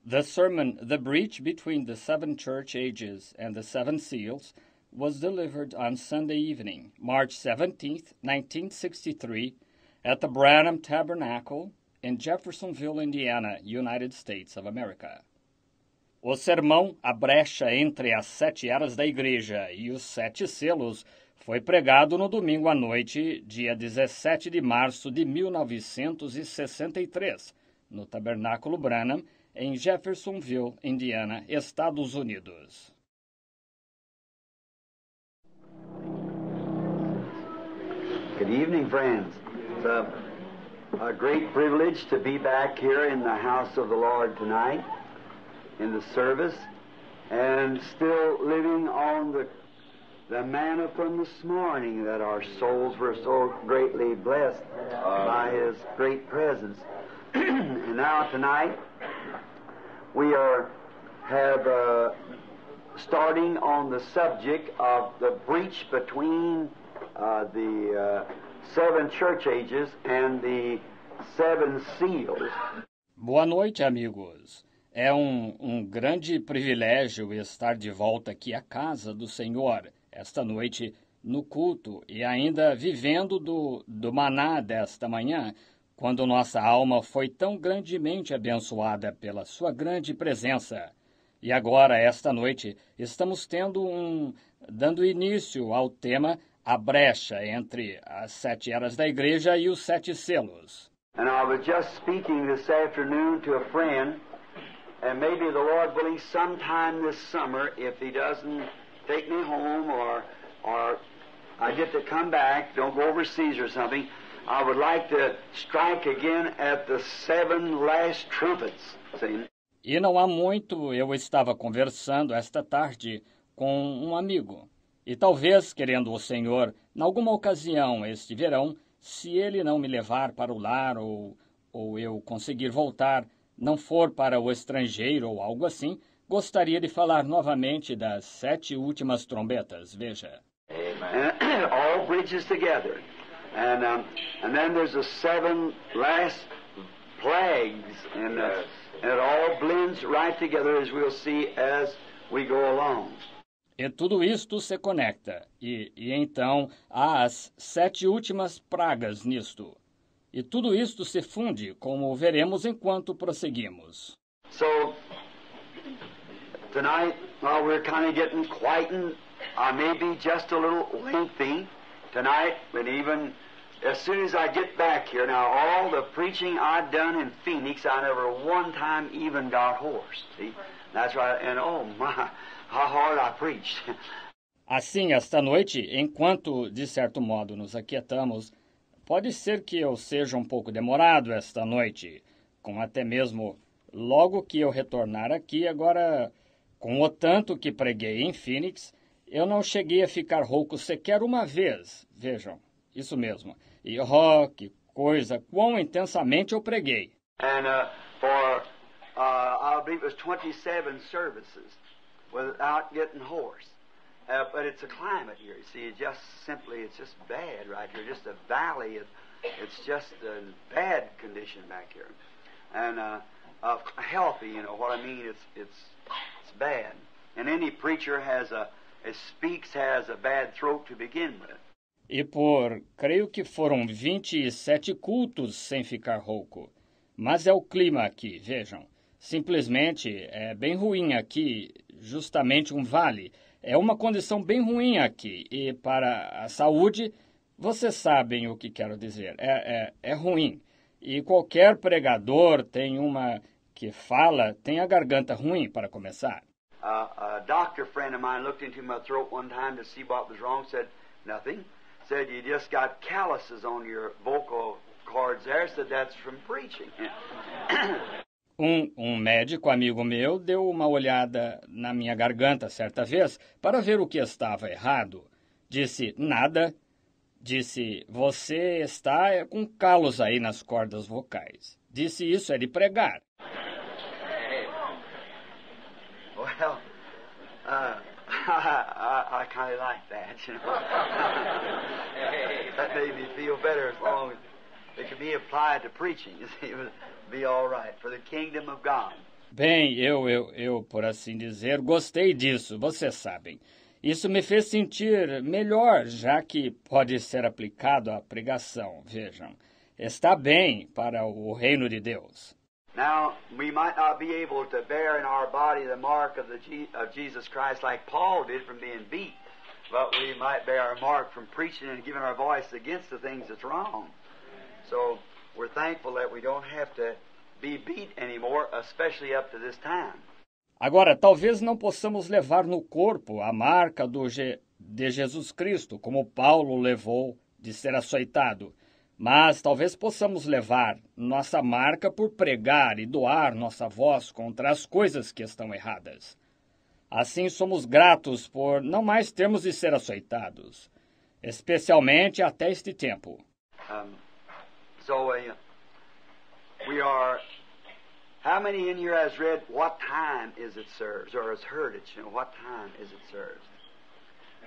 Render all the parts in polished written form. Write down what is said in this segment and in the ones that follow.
The sermon, The Breach Between the Seven Church Ages and the Seven Seals, was delivered on Sunday evening, March 17th, 1963, at the Branham Tabernacle in Jeffersonville, Indiana, United States of America. O sermão A Brecha entre as Sete Eras da Igreja e os Sete Selos foi pregado no domingo à noite, dia 17 de março de 1963, no Tabernáculo Branham, em Jeffersonville, Indiana, Estados Unidos. Good evening, friends. It's a great privilege to be back here in the house of the Lord tonight, in the service, and still living on the manna from this morning, that our souls were so greatly blessed by His great presence. And now tonight we have starting on the subject of the breach between the seven church ages and the seven seals. Boa noite, amigos. É um grande privilégio estar de volta aqui à casa do Senhor, esta noite no culto, e ainda vivendo do maná desta manhã, quando nossa alma foi tão grandemente abençoada pela sua grande presença. E agora, esta noite, estamos dando início ao tema A Brecha entre as Sete Eras da Igreja e os Sete Selos. And I was just speaking this afternoon to a friend, and maybe the Lord willing sometime this summer, if He doesn't take me home or I get to come back, don't go overseas or something, I would like to strike again at the seven last trumpets. See? E não há muito eu estava conversando esta tarde com um amigo. E talvez, querendo o Senhor, em alguma ocasião este verão, se Ele não me levar para o lar ou eu conseguir voltar, não for para o estrangeiro ou algo assim, gostaria de falar novamente das sete últimas trombetas, veja. And all bridges together. And then there's the seven last plagues, and it all blends right together, as we'll see as we go along. E tudo isto se conecta, e então há as sete últimas pragas nisto. E tudo isto se funde, como veremos enquanto prosseguimos. So, tonight, while we're kind of getting quietened, I may be just a little lengthy tonight, but even as soon as I get back here, now all the preaching I've done in Phoenix, I never one time even got hoarse. See? That's right, and oh my, how hard I preached. Assim, esta noite, enquanto, de certo modo, nos aquietamos, pode ser que eu seja um pouco demorado esta noite, com até mesmo logo que eu retornar aqui, agora, com o tanto que preguei em Phoenix, eu não cheguei a ficar rouco sequer uma vez, vejam, isso mesmo. E, que coisa, quão intensamente eu preguei. And I believe it was 27 services without getting hoarse. But it's a climate here. You see, it's just bad right here. Just a valley. It's just a bad condition back here. And healthy, you know what I mean? It's bad. And any preacher has a bad throat to begin with. E creio que foram 27 cultos sem ficar rouco. Mas é o clima aqui, vejam. Simplesmente é bem ruim aqui, justamente um vale. É uma condição bem ruim aqui. E para a saúde, vocês sabem o que quero dizer. É ruim. E qualquer pregador tem a garganta ruim para começar. A doctor friend of mine looked into my throat one time to see what was wrong, said nothing. Said you just got calluses on your vocal cords there, said that's from preaching. Um médico amigo meu deu uma olhada na minha garganta certa vez para ver o que estava errado. Disse, nada. Disse, você está com calos aí nas cordas vocais. Disse, isso é de pregar. Well, I kind of like that, you know. That made me feel better as long as it could be applied to preaching. You see, it would be all right for the kingdom of God. Bem, por assim dizer, gostei disso, vocês sabem. Isso me fez sentir melhor, já que pode ser aplicado à pregação, vejam. Está bem para o reino de Deus. Now, we might not be able to bear in our body the mark of Jesus Christ like Paul did from being beat, but we might bear our mark from preaching and giving our voice against the things that's wrong. So, we're thankful that we don't have to be beat anymore, especially up to this time. Agora, talvez não possamos levar no corpo a marca de Jesus Cristo, como Paulo levou de ser açoitado, mas talvez possamos levar nossa marca por pregar e doar nossa voz contra as coisas que estão erradas. Assim, somos gratos por não mais termos de ser açoitados, especialmente até este tempo. We are. How many in here has read what time is it served, or has heard it? You know, what time is it served?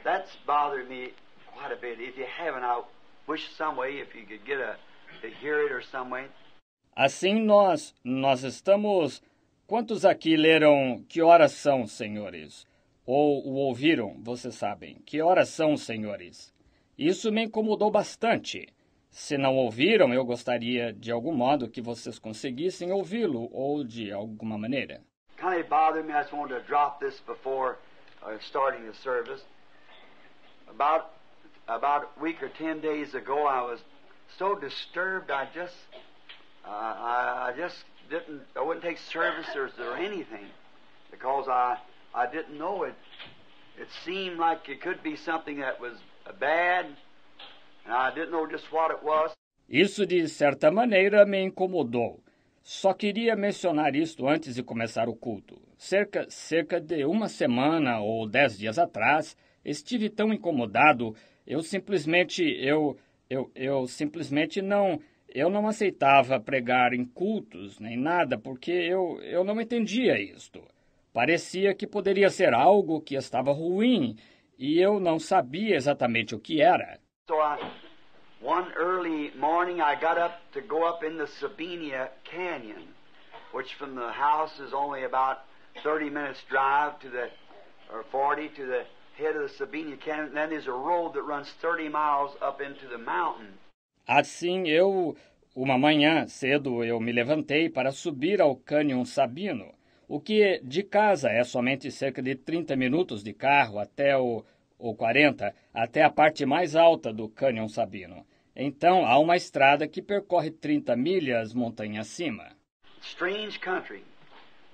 That's bothered me quite a bit. If you haven't, I wish some way if you could get to hear it or some way. Assim nós estamos. Quantos aqui leram Que horas são, senhores? Ou o ouviram, vocês sabem. Que horas são, senhores? Isso me incomodou bastante. Se não ouviram, eu gostaria de algum modo que vocês conseguissem ouvi-lo ou de alguma maneira. Kind of bothered me. I just wanted to drop this before starting the service. About a week or 10 days ago, I was so disturbed. I wouldn't take services or anything because I didn't know it. It seemed like it could be something that was bad. And I didn't know just what it was. Isso, de certa maneira, me incomodou. Só queria mencionar isto antes de começar o culto. Cerca de uma semana ou 10 dias atrás, estive tão incomodado, eu simplesmente não aceitava pregar em cultos nem nada, porque eu não entendia isto. Parecia que poderia ser algo que estava ruim e eu não sabia exatamente o que era. So one early morning I got up to go up in the Sabina Canyon, which from the house is only about 30 minutes drive or 40 to the head of the Sabina Canyon. And then there's a road that runs 30 miles up into the mountain. Assim, uma manhã cedo, eu me levantei para subir ao Cânion Sabino, o que de casa é somente cerca de 30 minutos de carro ou 40, até a parte mais alta do Cânion Sabino. Então, há uma estrada que percorre 30 milhas montanha acima. Strange country.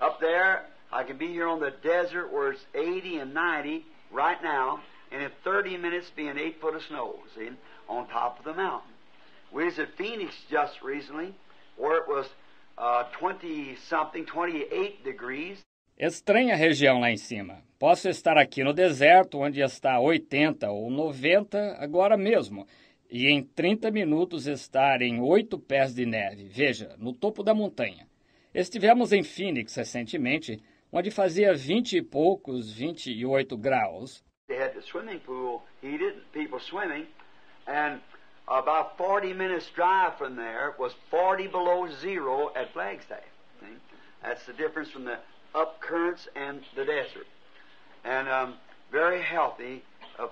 Up there, I can be here on the desert where it's 80 and 90 right now, and in 30 minutes be an 8 foot of snow, see, on top of the mountain. We was at Phoenix just recently, where it was 28 degrees. Estranha região lá em cima. Posso estar aqui no deserto, onde está 80 ou 90 agora mesmo, e em 30 minutos estar em 8 pés de neve, veja, no topo da montanha. Estivemos em Phoenix recentemente, onde fazia 28 graus. They had the swimming pool heated, people swimming, and about 40 minutes drive from there was 40 below zero at Flagstaff. See? That's the difference from the up currents and the desert. And very healthy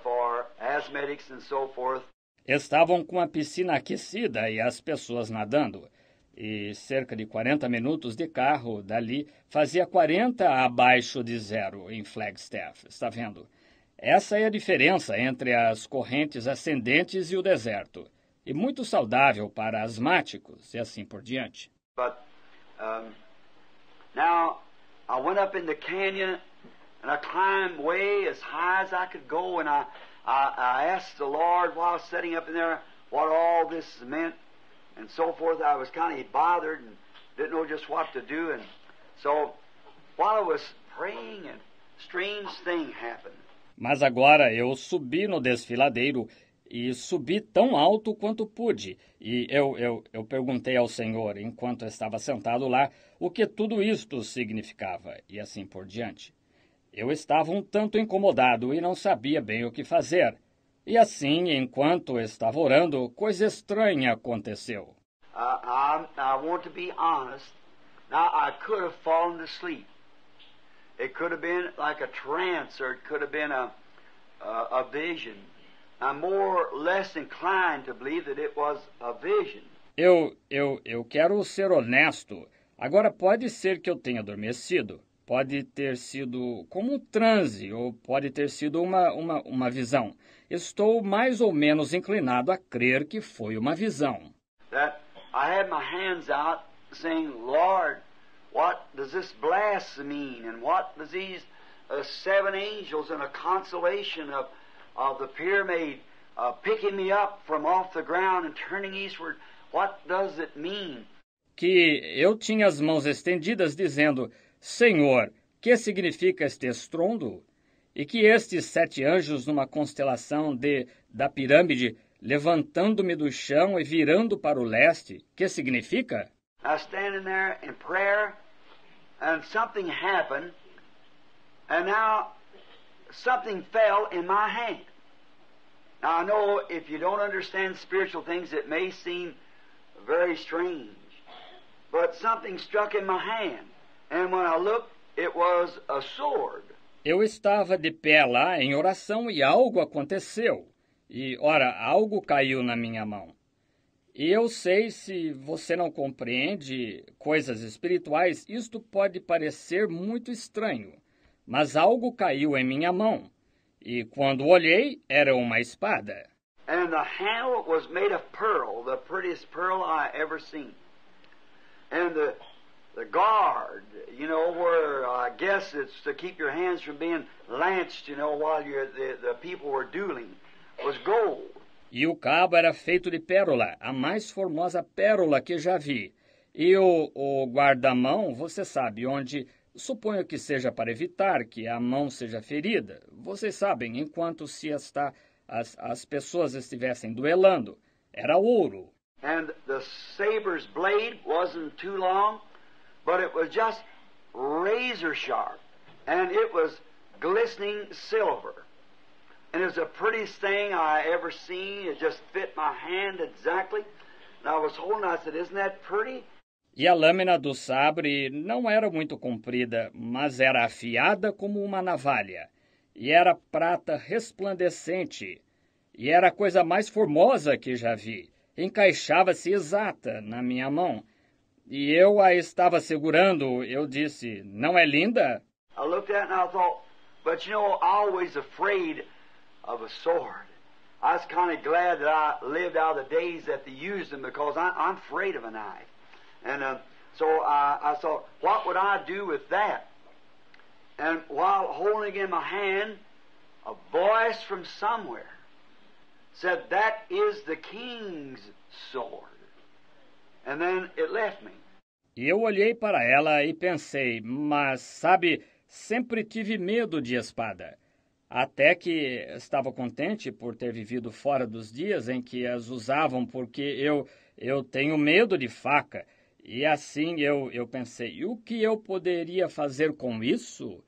for asthmatics and so forth. Estavam com a piscina aquecida e as pessoas nadando. E cerca de 40 minutos de carro dali fazia 40 abaixo de zero em Flagstaff. Está vendo? Essa é a diferença entre as correntes ascendentes e o deserto. E muito saudável para asmáticos e assim por diante. But now I went up in the canyon and I climbed way as high as I could go, and I asked the Lord while I was sitting up in there what all this meant and so forth. I was kind of bothered and didn't know just what to do, and so while I was praying, a strange thing happened. Mas agora eu subi no desfiladeiro e subi tão alto quanto pude. E eu perguntei ao Senhor, enquanto estava sentado lá, o que tudo isto significava, e assim por diante. Eu estava um tanto incomodado e não sabia bem o que fazer. E assim, enquanto estava orando, coisa estranha aconteceu. I want to be honest Now, I could have fallen to sleep. It could have been like a trance, or it could have been a vision. I'm more or less inclined to believe that it was a vision. Eu quero ser honesto. Agora, pode ser que eu tenha adormecido. Pode ter sido como um transe, ou pode ter sido uma visão. Estou mais ou menos inclinado a crer que foi uma visão. That I had my hands out saying, Lord, what does this blast mean? And what does these 7 angels in a constellation of the pyramid picking me up from off the ground and turning eastward, what does it mean? Que eu tinha as mãos estendidas dizendo, Senhor, que significa este estrondo? E que estes 7 anjos numa constelação da pirâmide, levantando-me do chão e virando para o leste, que significa? I was standing there in prayer, and something happened, and now something fell in my hand. Now I know if you don't understand spiritual things, it may seem very strange, but something struck in my hand, and when I looked, it was a sword. Eu estava de pé lá em oração e algo aconteceu. E, ora, algo caiu na minha mão. E eu sei, se você não compreende coisas espirituais, isto pode parecer muito estranho. Mas algo caiu em minha mão. E quando olhei, era uma espada. And the handle was made of pearl, the prettiest pearl I ever seen. And the guard, you know, where I guess it's to keep your hands from being lanced, you know, while the people were dueling, was gold. E o cabo era feito de pérola, a mais formosa pérola que já vi. E o guarda-mão, você sabe, onde suponho que seja para evitar que a mão seja ferida. Vocês sabem, enquanto as pessoas estivessem duelando, era ouro. And the saber's blade wasn't too long, but it was just razor sharp, and it was glistening silver. And it was the prettiest thing I ever seen. It just fit my hand exactly. And I was holding it, I said, isn't that pretty? E a lâmina do sabre não era muito comprida, mas era afiada como uma navalha. E era prata resplandecente. E era a coisa mais formosa que já vi. Encaixava-se exata na minha mão. E eu a estava segurando. Eu disse, não é linda? I looked at it and I thought, but you know, I'm always afraid of a sword. I was kind of glad that I lived out of the days that they used them, because I'm afraid of a knife. And so I thought, what would I do with that? And while holding it in my hand, a voice from somewhere said, that is the king's sword. And then it left me. E eu olhei para ela e pensei, mas, sabe, sempre tive medo de espada. Até que estava contente por ter vivido fora dos dias em que as usavam, porque eu tenho medo de faca. E assim eu pensei, o que eu poderia fazer com isso?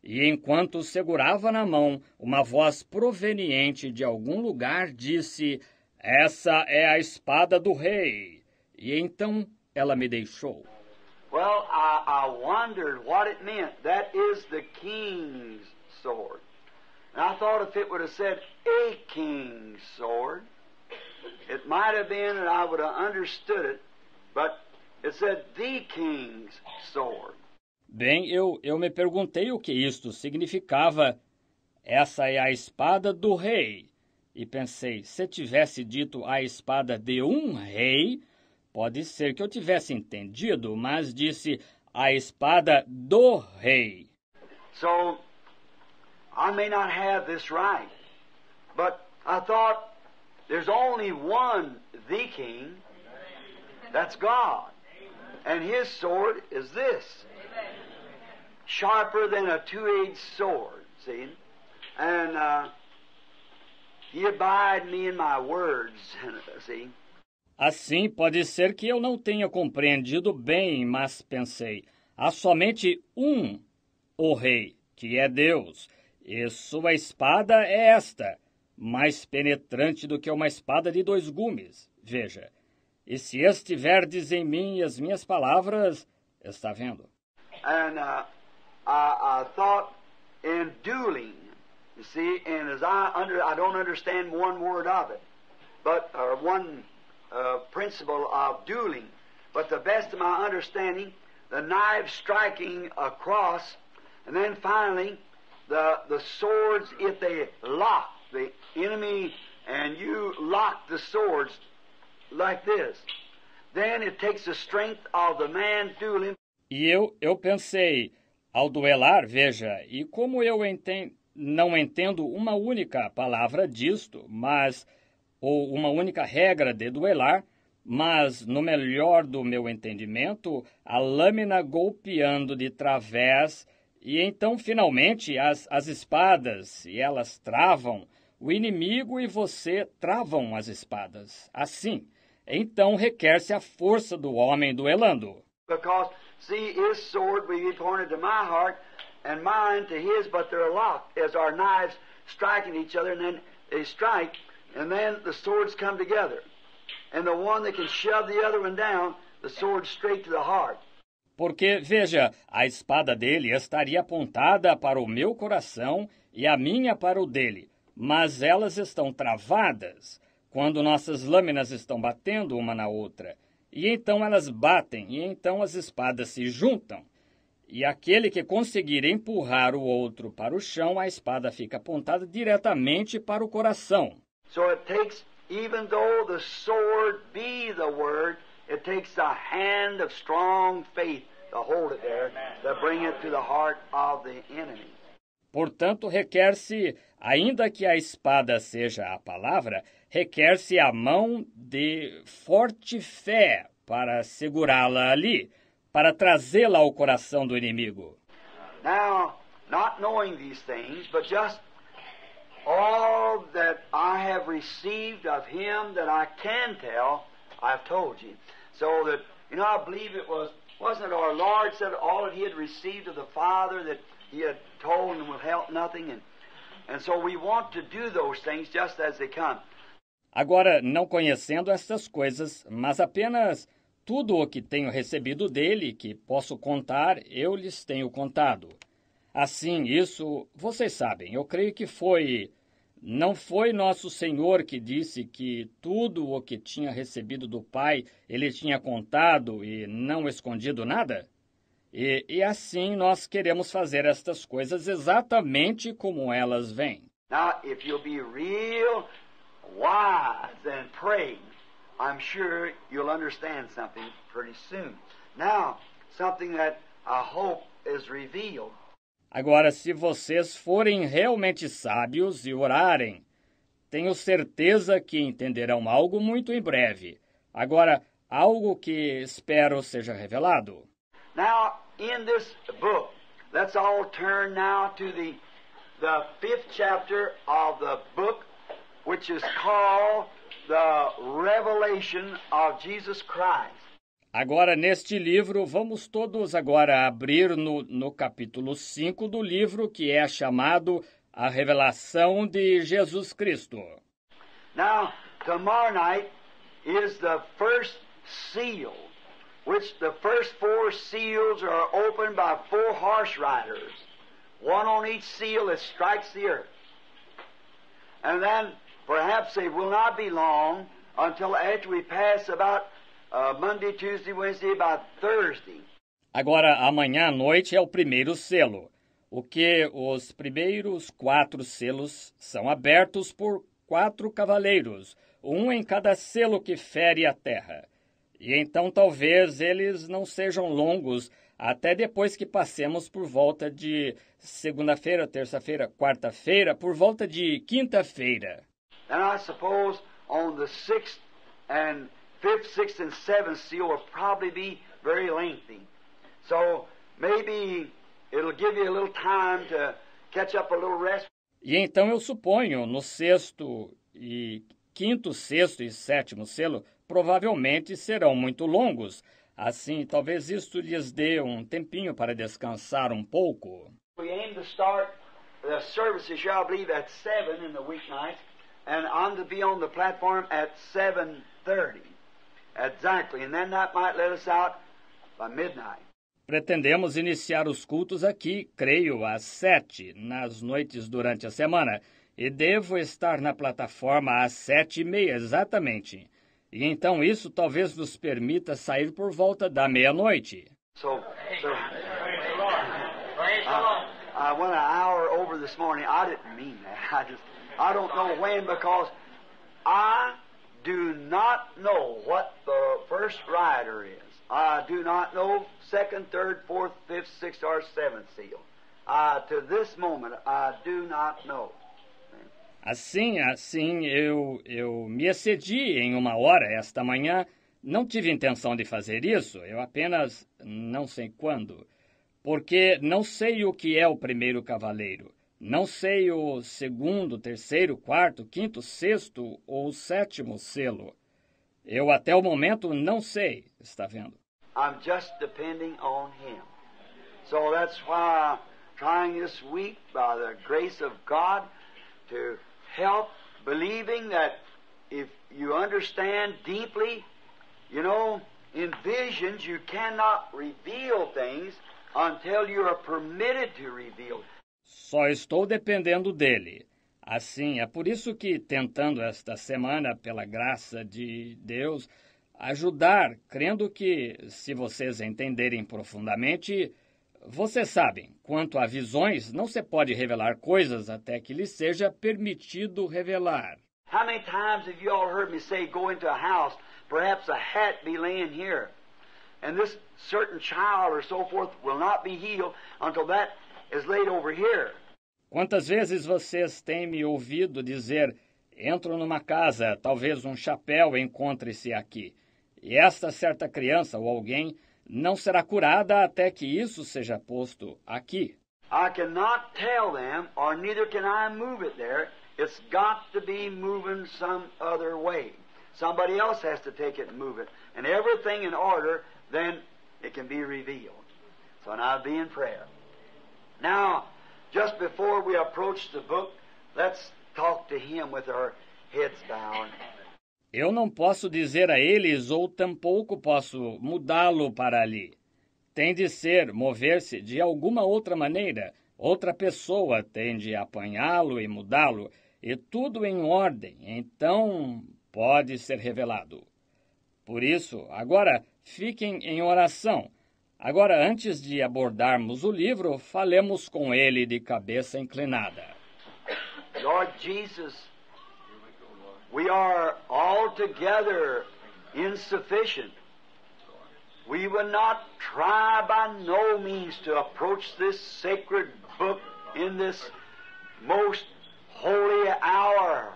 E enquanto segurava na mão, uma voz proveniente de algum lugar disse, essa é a espada do rei. E então ela me deixou. Well, I wondered what it meant. That is the king's sword. And I thought if it would have said a king's sword, it might have been that I would have understood it, but it said the king's sword. Bem, eu me perguntei o que isto significava. Essa é a espada do rei. E pensei, se tivesse dito a espada de um rei, pode ser que eu tivesse entendido, mas disse a espada do rei. So, I may not have this right, but I thought there's only one, the king, that's God. And his sword is this, sharper than a two-edged sword, see? And he abide me in my words, see? Assim, pode ser que eu não tenha compreendido bem, mas pensei, há somente um, o rei, que é Deus, e sua espada é esta, mais penetrante do que uma espada de 2 gumes. Veja, e se estiverdes em mim e as minhas palavras está vendo? And I thought in dueling, you see, and as I don't understand one word of it, but one principle of dueling, but the best of my understanding, the knife striking across, and then finally the swords, if they lock the enemy and you lock the swords like this, then it takes the strength of the man dueling. E eu pensei, ao duelar, veja, e como eu não entendo uma única palavra disto, ou uma única regra de duelar, mas no melhor do meu entendimento, a lâmina golpeando de través, e então finalmente as espadas, e elas travam, o inimigo e você travam as espadas. Assim, então requer-se a força do homem duelando. Because, see, his sword will be pointed to my heart, and mine to his, but they're locked as our knives striking each other, and then they strike, and then the swords come together. And the one that can shove the other one down, the sword straight to the heart. Porque, veja, a espada dele estaria apontada para o meu coração e a minha para o dele, mas elas estão travadas quando nossas lâminas estão batendo uma na outra. E então elas batem, e então as espadas se juntam. E aquele que conseguir empurrar o outro para o chão, a espada fica apontada diretamente para o coração. So it takes, even though the sword be the word, it takes a hand of strong faith to hold it there, to bring it to the heart of the enemy. Portanto, requer-se, ainda que a espada seja a palavra, requer-se a mão de forte fé para segurá-la ali, para trazê-la ao coração do inimigo. Now, not knowing these things, but just all that I have received of him that I can tell, I've told you. So that, I believe wasn't it our Lord said all that he had received of the Father that he had told and will help nothing, and so we want to do those things just as they come. Agora, não conhecendo estas coisas, mas apenas tudo o que tenho recebido dele, que posso contar, eu lhes tenho contado. Assim, isso, vocês sabem, eu creio que não foi nosso Senhor que disse que tudo o que tinha recebido do Pai, ele tinha contado e não escondido nada? E assim nós queremos fazer estas coisas exatamente como elas vêm. Now, if you'll be real wise and pray, I'm sure you'll understand something pretty soon. Now, something that I hope is revealed. Agora, se vocês forem realmente sábios e orarem, tenho certeza que entenderão algo muito em breve. Agora, algo que espero seja revelado. Now, in this book, let's all turn now to the 5th chapter of the book, which is called the Revelation of Jesus Christ. Agora, neste livro, vamos todos agora abrir no capítulo 5 do livro, que é chamado A Revelação de Jesus Cristo. Now, tomorrow night is the first seal, which the first 4 seals are opened by 4 horse riders, one on each seal that strikes the earth. And then, perhaps it will not be long until after we pass about Monday, Tuesday, Wednesday, about Thursday. Agora, amanhã à noite é o primeiro selo, o que os primeiros 4 selos são abertos por 4 cavaleiros, um em cada selo que fere a terra. E então talvez eles não sejam longos até depois que passemos por volta de segunda-feira, terça-feira, quarta-feira, por volta de quinta-feira. And I suppose on the 6th and 5th, 6th, and 7th seal will probably be very lengthy. So maybe it'll give you a little time to catch up a little rest. E então eu suponho, no 6º e 5º, 6º e 7º selo, provavelmente serão muito longos. Assim, talvez isto lhes dê um tempinho para descansar um pouco. We aim to start the services here, I believe, at 7 in the weeknights, and I'm to be on the platform at 7:30. Exactly, and then that might let us out by midnight. Pretendemos iniciar os cultos aqui, creio, às 7, nas noites durante a semana, e devo estar na plataforma às 7:30, exatamente. E então isso talvez nos permita sair por volta da meia-noite. I went an hour over this morning. I didn't mean that. I don't know when, because I do not know what the first rider is. I do not know second, third, fourth, fifth, sixth, or seventh seal. To this moment, I do not know. Assim, eu me excedi em 1 hora esta manhã. Não tive intenção de fazer isso, eu apenas não sei quando. Porque não sei o que é o primeiro cavaleiro. Não sei o segundo, terceiro, quarto, quinto, sexto ou sétimo selo. Eu até o momento não sei, está vendo? I'm just depending on Him. So that's why I'm trying this week, by the grace of God, to help believing that if you understand deeply, you know, in visions you cannot reveal things until you are permitted to reveal. Só estou dependendo dele. Assim, é por isso que, tentando esta semana, pela graça de Deus, ajudar, crendo que, se vocês entenderem profundamente, vocês sabem, quanto a visões, não se pode revelar coisas até que lhe seja permitido revelar. How many times have you all heard me say, go into a house, perhaps a hat be laying here, and this certain child or so forth will not be healed until that is laid over here. Quantas vezes vocês têm me ouvido dizer, entro numa casa, talvez um chapéu encontre-se aqui, e esta certa criança ou alguém não será curada até que isso seja posto aqui. I cannot tell them, or neither can I move it there. It's got to be moving some other way. Somebody else has to take it and move it. And everything in order, then it can be revealed. So now be in prayer. Now, just before we approach the book, let's talk to Him with our heads bowed. Eu não posso dizer a eles, ou tampouco posso mudá-lo para ali. Tem de ser, mover-se de alguma outra maneira. Outra pessoa tem de apanhá-lo e mudá-lo, e tudo em ordem, então pode ser revelado. Por isso, agora fiquem em oração. Agora, antes de abordarmos o livro, falemos com ele de cabeça inclinada. Lord Jesus, we are altogether insufficient. We will not try by no means to approach this sacred book in this most holy hour,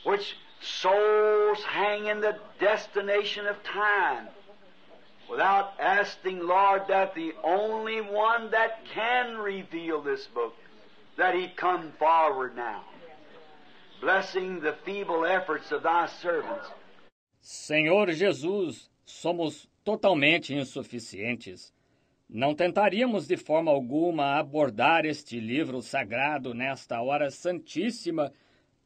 which souls hang in the destination of time, without asking, Lord, that the only one that can reveal this book, that He come forward now, blessing the feeble efforts of Thy servants. Senhor Jesus, somos totalmente insuficientes. Não tentaríamos de forma alguma abordar este livro sagrado nesta hora santíssima,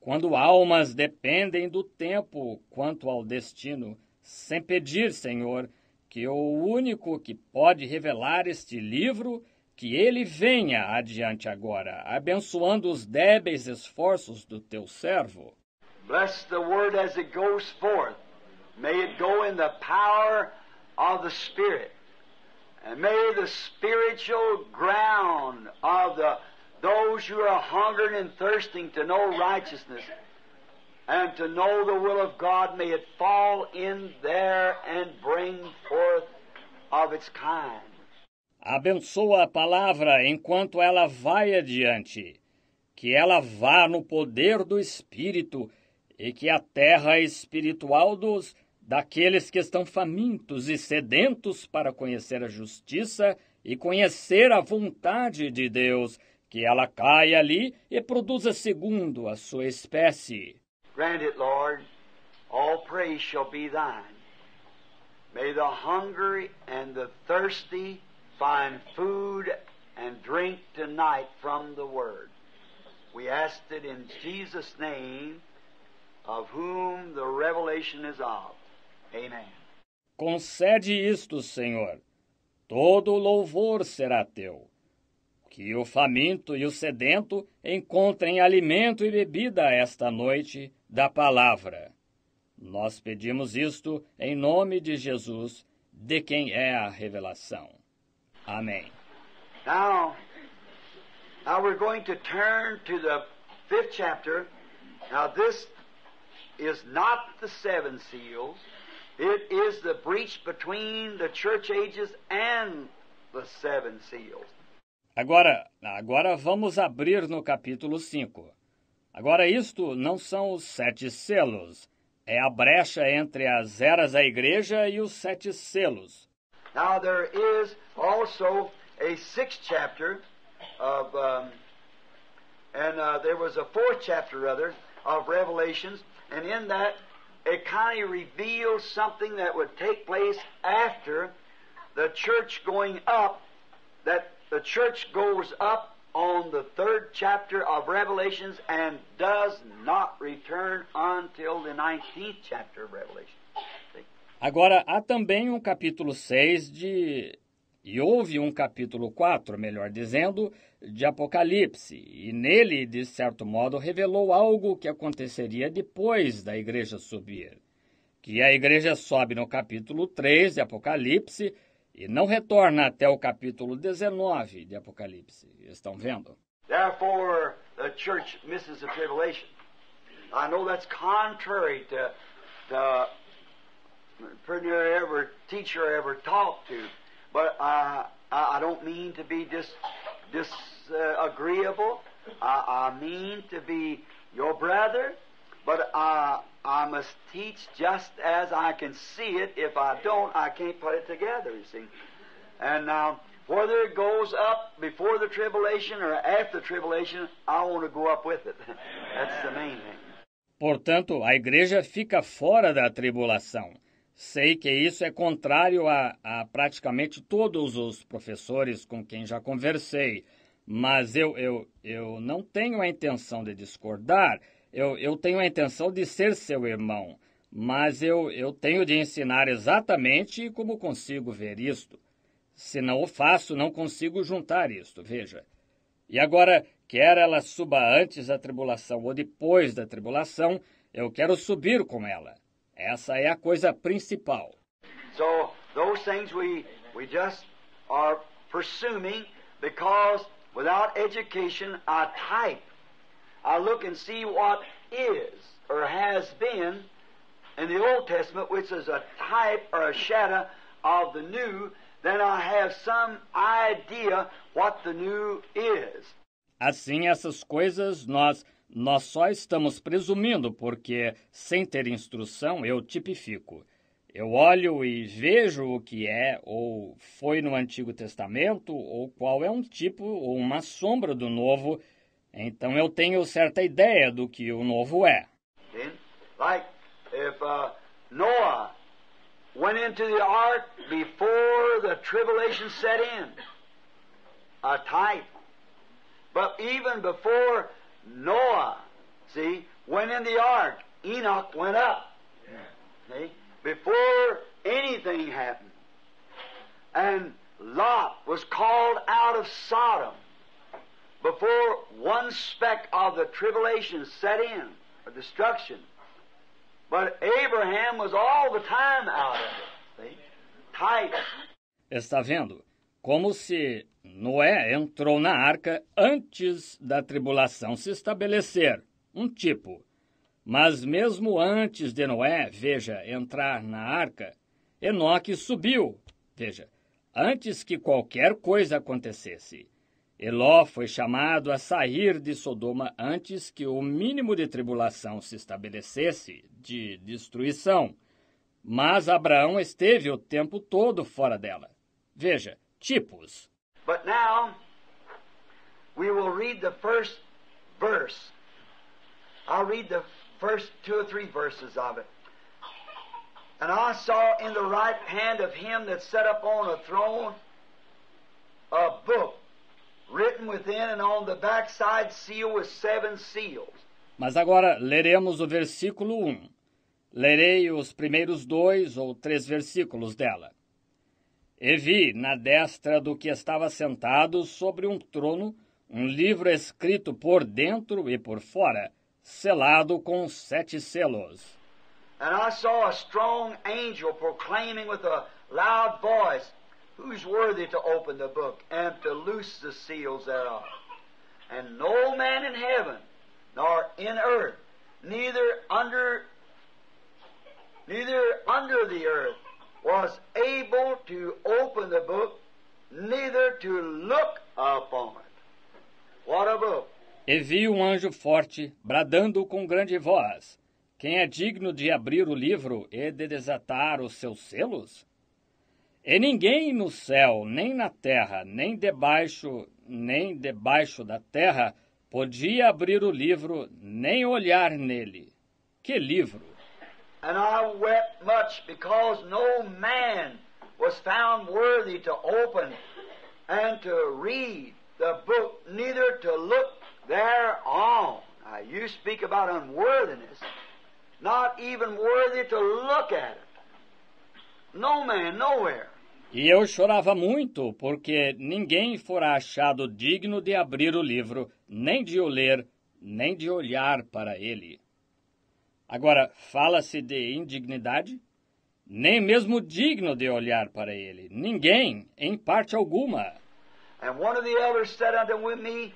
quando almas dependem do tempo quanto ao destino, sem pedir, Senhor, que o único que pode revelar este livro, que ele venha adiante agora, abençoando os débeis esforços do teu servo. Bless the word as it goes forth. May it go in the power of the Spirit. And may the spiritual ground of those who are hungering and thirsting to know righteousness and to know the will of God, may it fall in there and bring forth of its kind. Abençoa a palavra enquanto ela vai adiante, que ela vá no poder do Espírito e que a terra espiritual daqueles que estão famintos e sedentos para conhecer a justiça e conhecer a vontade de Deus, que ela caia ali e produza segundo a sua espécie. Grant it, Lord. All praise shall be thine. May the hungry and the thirsty find food and drink tonight from the Word. We ask it in Jesus' name, of whom the revelation is of. Amen. Concede isto, Senhor. todo o louvor será teu. Que o faminto e o sedento encontrem alimento e bebida esta noite da palavra. Nós pedimos isto em nome de Jesus, de quem é a revelação. Amém. Now we're going to turn to the 5th chapter. Now this is not the 7 seals. It is the breach between the church ages and the 7 seals. Agora vamos abrir no capítulo 5. Agora isto não são os 7 selos. É a brecha entre as eras da igreja e os 7 selos. Now there is also a 6th chapter of, there was a 4th chapter rather of Revelations, and in that it kind of reveals something that would take place after the church going up, that the church goes up on the 3rd chapter of Revelations and does not return until the 19th chapter of Revelation. Agora, há também um capítulo 6 e houve um capítulo 4, melhor dizendo, de Apocalipse, e nele, de certo modo, revelou algo que aconteceria depois da igreja subir, que a igreja sobe no capítulo 3 de Apocalipse e não retorna até o capítulo 19 de Apocalipse. Estão vendo? Therefore, the church misses the tribulation. I know that's contrary to pretty near every teacher I ever talked to, but I don't mean to be disagreeable. I mean to be your brother, but I must teach just as I can see it. If I don't, I can't put it together, you see. And now, whether it goes up before the tribulation or after the tribulation, I want to go up with it. That's the main thing. Portanto, a igreja fica fora da tribulação. Sei que isso é contrário a praticamente todos os professores com quem já conversei, mas eu não tenho a intenção de discordar, eu tenho a intenção de ser seu irmão, mas eu tenho de ensinar exatamente como consigo ver isto. Se não o faço, não consigo juntar isto, veja. E agora, quer ela suba antes da tribulação ou depois da tribulação, eu quero subir com ela. Essa é a coisa principal. So those things we just are presuming because without education I type. I look and see what is or has been in the Old Testament, which is a type or a shadow of the new, then I have some idea what the new is. Assim, essas coisas nós só estamos presumindo, porque, sem ter instrução, eu tipifico. Eu olho e vejo o que é, ou foi no Antigo Testamento, ou qual é um tipo ou uma sombra do Novo. Então eu tenho certa ideia do que o Novo é. Like if Noah went into the ark before the tribulation set in, a type. But even before Noah, see, went in the ark, Enoch went up. See, before anything happened. And Lot was called out of Sodom before one speck of the tribulation set in, or destruction. But Abraham was all the time out of it. See? Type. Está vendo? Como se Noé entrou na arca antes da tribulação se estabelecer, um tipo. Mas mesmo antes de Noé, veja, entrar na arca, Enoque subiu, veja, antes que qualquer coisa acontecesse. Eló foi chamado a sair de Sodoma antes que o mínimo de tribulação se estabelecesse, de destruição. Mas Abraão esteve o tempo todo fora dela. Veja, tipos. But now, we will read the first verse. I'll read the first 2 or 3 verses of it. And I saw in the right hand of him that sat upon a throne a book written within, and on the backside sealed with 7 seals. Mas agora leremos o versículo 1. Lerei os primeiros 2 ou 3 versículos dela. E vi, na destra do que estava sentado sobre um trono, um livro escrito por dentro e por fora, selado com 7 selos. And I saw a strong angel proclaiming with a loud voice, Who's worthy to open the book and to loose the seals thereof? And no man in heaven, nor in earth, neither under the earth, was able to open the book, neither to look upon it. What a book! E vi um anjo forte, bradando com grande voz: Quem é digno de abrir o livro e de desatar os seus selos? E ninguém no céu, nem na terra, nem debaixo da terra, podia abrir o livro, nem olhar nele. Que livro! And I wept much, because no man was found worthy to open and to read the book, neither to look thereon. Now, you speak about unworthiness, not even worthy to look at it. No man, nowhere. E eu chorava muito, porque ninguém fora achado digno de abrir o livro, nem de o ler, nem de olhar para ele. Agora, fala-se de indignidade? Nem mesmo digno de olhar para ele. Ninguém, em parte alguma. And one of the elders said unto me,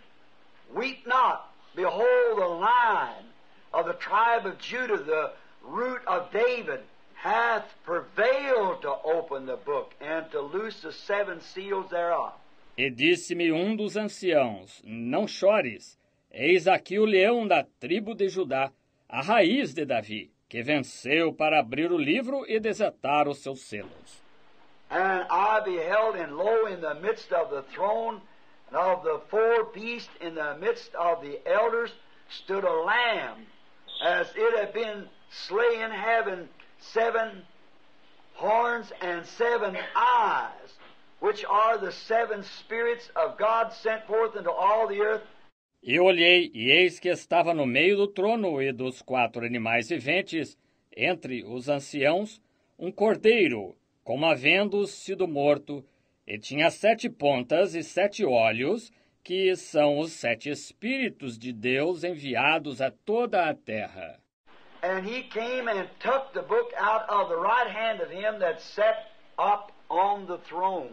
Weep not, behold, the Lion of the tribe of Judah, the root of David, hath prevailed to open the book and to loose the 7 seals thereof. E disse-me um dos anciãos: Não chores, eis aqui o leão da tribo de Judá, a raiz de Davi, que venceu para abrir o livro e desatar os seus selos. And I beheld, and lo, in the midst of the throne and of the 4 beasts, in the midst of the elders, stood a lamb, as it had been slain, having 7 horns and 7 eyes, which are the 7 spirits of God sent forth into all the earth. E olhei, e eis que estava no meio do trono e dos 4 animais viventes, entre os anciãos, um cordeiro, como havendo sido morto, e tinha 7 pontas e 7 olhos, que são os 7 Espíritos de Deus enviados a toda a terra. And he came and took the book out of the right hand of him that sat up on the throne.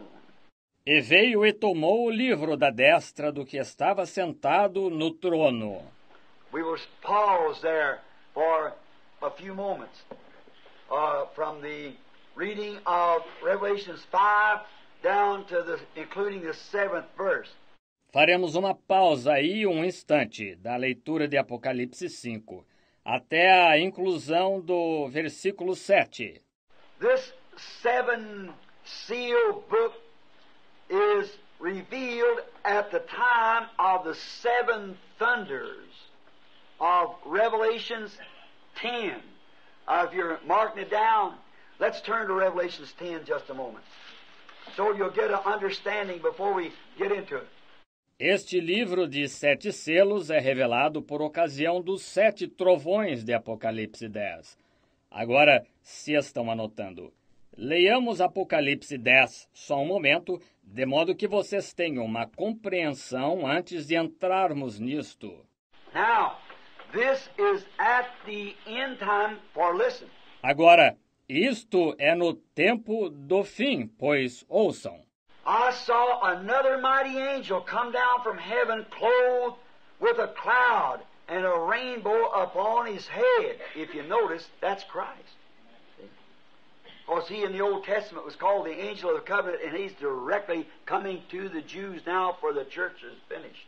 E veio e tomou o livro da destra do que estava sentado no trono. We will pause there for a few moments from the reading of Revelations 5 down to including the 7th verse. Faremos uma pausa aí um instante da leitura de Apocalipse 5, até a inclusão do versículo 7. This 7-seal book is revealed at the time of the 7 thunders of Revelations 10. If you're marking it down, let's turn to Revelations 10 just a moment, so you'll get an understanding before we get into it. Este livro de 7 selos é revelado por ocasião dos 7 trovões de Apocalipse 10. Agora, se estão anotando, leiamos Apocalipse 10 só um momento, de modo que vocês tenham uma compreensão antes de entrarmos nisto. Now, this is at the end time, for listen. Agora, isto é no tempo do fim, pois ouçam. I saw another mighty angel come down from heaven, clothed with a cloud and a rainbow upon his head. If you notice, that's Christ. Because he in the Old Testament was called the angel of the covenant, and he's directly coming to the Jews now, for the church is finished.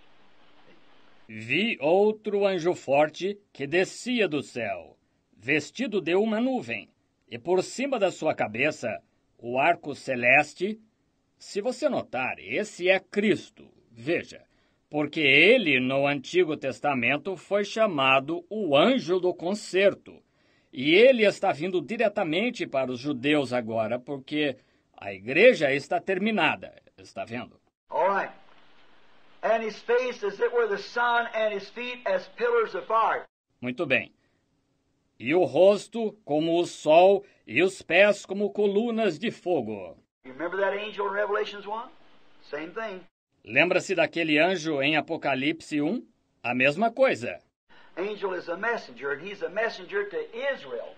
Vi outro anjo forte que descia do céu, vestido de uma nuvem, e por cima da sua cabeça o arco celeste. Se você notar, esse é Cristo, veja, porque ele no Antigo Testamento foi chamado o anjo do concerto, e ele está vindo diretamente para os judeus agora, porque a igreja está terminada, está vendo? All right. And his face as it were the sun, and his feet as pillars of fire. Muito bem. E o rosto como o sol, e os pés como colunas de fogo. You remember that angel in Revelations 1? Same thing. Lembra-se daquele anjo em Apocalipse 1? A mesma coisa. Angel is a messenger, and he's a messenger to Israel.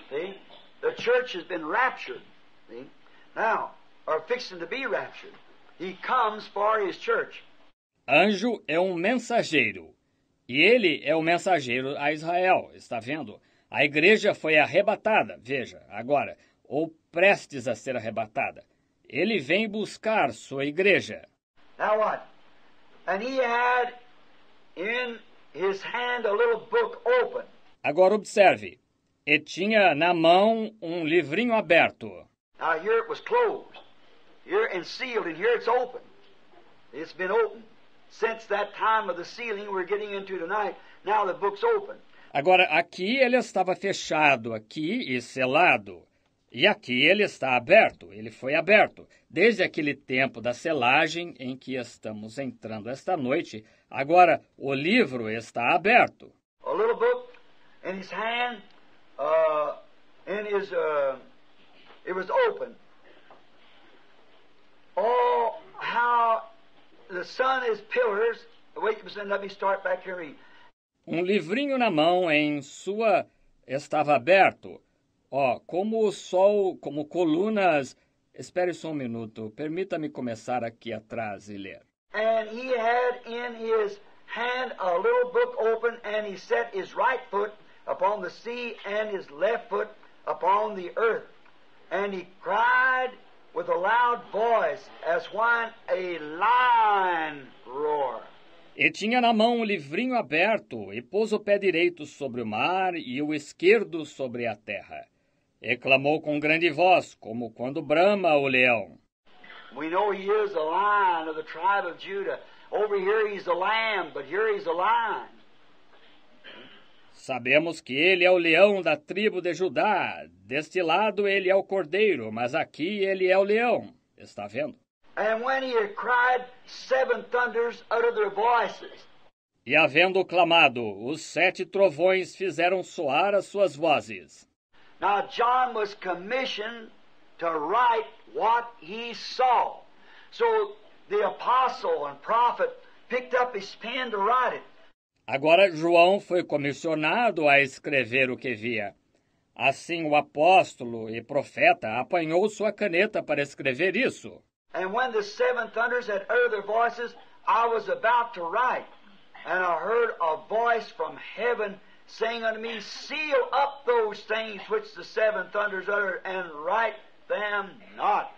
See? The church has been raptured. See? Now, or fixing to be raptured. He comes for his church. Anjo é um mensageiro. E ele é o mensageiro a Israel, está vendo? A igreja foi arrebatada, veja, agora, ou prestes a ser arrebatada. Ele vem buscar sua igreja. Now what? And he had in his hand a little book open. Agora observe. E tinha na mão um livrinho aberto. Now here it was closed. Here and sealed, and here it's open. It's been open. Since that time of the sealing we're getting into tonight, now the book's open. Agora, aqui ele estava fechado, aqui e selado. E aqui ele está aberto, ele foi aberto. Desde aquele tempo da selagem em que estamos entrando esta noite, agora o livro está aberto. A little book in his hand, it was open. Oh, how the sun is pillars. Wait, let me start back here and read. Um livrinho na mão em sua estava aberto. Como o sol, como colunas... Espere só um minuto, permita-me começar aqui atrás e ler. And he had in his hand a little book open, and he set his right foot upon the sea, and his left foot upon the earth. And he cried with a loud voice, as when a lion roars. E tinha na mão um livrinho aberto, e pôs o pé direito sobre o mar e o esquerdo sobre a terra. E clamou com grande voz, como quando brama o leão. We know he is a lion of the tribe of Judah. Over here he's a lamb, but here he's a lion. Sabemos que ele é o leão da tribo de Judá. Deste lado ele é o cordeiro, mas aqui ele é o leão. Está vendo? And when he had cried, 7 thunders uttered their voices. E havendo clamado, os 7 trovões fizeram soar as suas vozes. Now John was commissioned to write what he saw. So the apostle and prophet picked up his pen to write it. Agora João foi comissionado a escrever o que via. Assim o apóstolo e profeta apanhou sua caneta para escrever isso. And when the 7 thunders had uttered their voices, I was about to write. And I heard a voice from heaven saying unto me, seal up those things which the 7 thunders uttered, and write them not.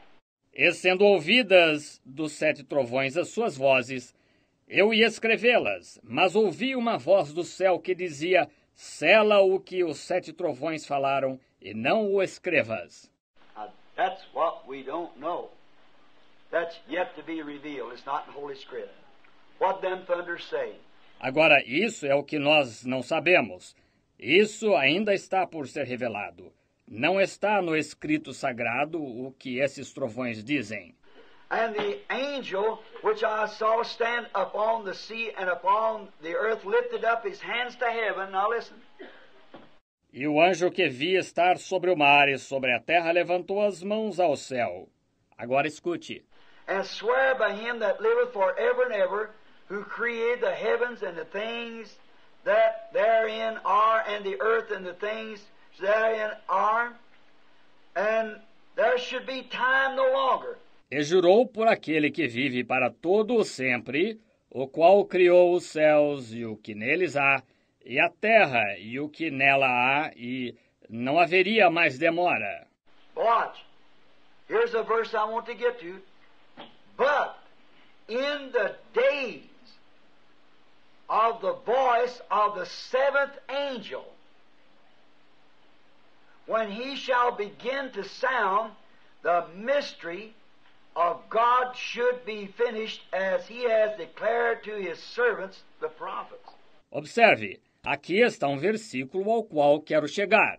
E sendo ouvidas dos 7 trovões as suas vozes, eu ia escrevê-las, mas ouvi uma voz do céu que dizia, sela o que os 7 trovões falaram, e não o escrevas. Now, that's what we don't know. That's yet to be revealed. It's not in Holy Script. What them thunders say. Agora, isso é o que nós não sabemos. Isso ainda está por ser revelado. Não está no escrito sagrado o que esses trovões dizem. And the angel which I saw stand upon the sea and upon the earth lifted up his hands to heaven. Now listen. E o anjo que vi estar sobre o mar e sobre a terra levantou as mãos ao céu. Agora escute. And swear by him that liveth forever and ever, who created the heavens and the things that therein are, and the earth and the things therein are, and there should be time no longer. E jurou por aquele que vive para todo o sempre, o qual criou os céus e o que neles há, e a terra e o que nela há, e não haveria mais demora. Watch. Here's a verse I want to get to. But in the days of the voice of the 7th angel, when he shall begin to sound, the mystery of God should be finished as he has declared to his servants, the prophets. Observe, aqui está um versículo ao qual quero chegar.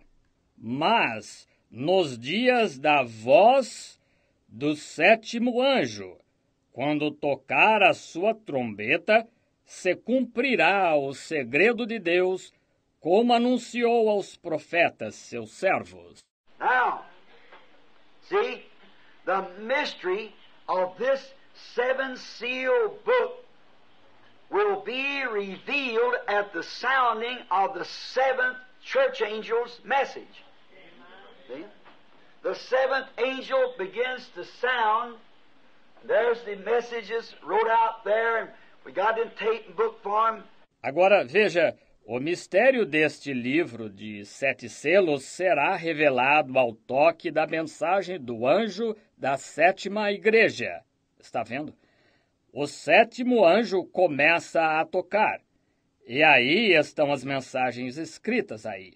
Mas, nos dias da voz do 7º anjo, quando tocar a sua trombeta, se cumprirá o segredo de Deus, como anunciou aos profetas, seus servos. Now, see, the mystery of this seven-seal book will be revealed at the sounding of the seventh church angel's message. See? The seventh angel begins to sound. There's the messages wrote out there, and we got it in tape and book form. Agora, veja, o mistério deste livro de 7 selos será revelado ao toque da mensagem do anjo da 7ª igreja. Está vendo? O 7º anjo começa a tocar. E aí estão as mensagens escritas aí.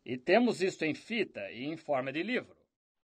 E temos isto em fita e em forma de livro.